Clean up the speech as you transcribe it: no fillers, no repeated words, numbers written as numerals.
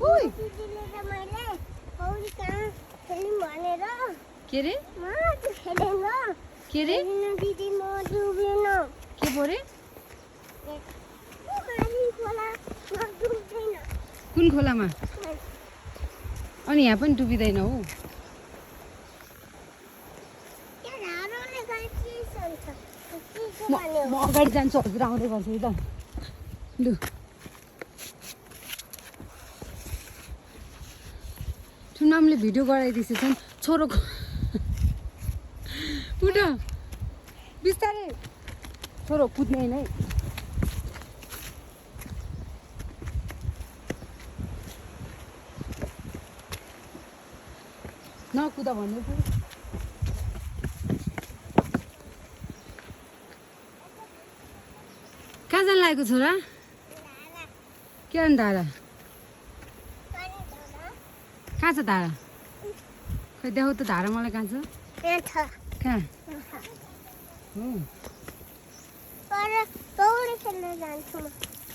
ओइ दिदीले त मैले पौडी कहाँ खेल्नु भनेर के रे म त खेलेन के रे दिदी म डुबेन के परे माथि खोला म डुब्दैन कुन खोलामा अनि यहाँ पनि डुबिँदैन हौ त्यहाँ धारोले गए के सन्छ के म भन्यो म अगाडि जान्छु हजुर आउँदै गर्छु है त लु ठुनामले भिडियो गराइदिएछ छन् छोरोको उठ बिस्तारै छोरो कुद्ने नै नकुदा भन्दै छु कहाँ जान लागेको छोरा के अनि धारा कहाँ छ धारा खै देखाउ त धारा मलाई कहाँ छ यहाँ छ कहाँ हो पर पौडी खेल्न जान्छु म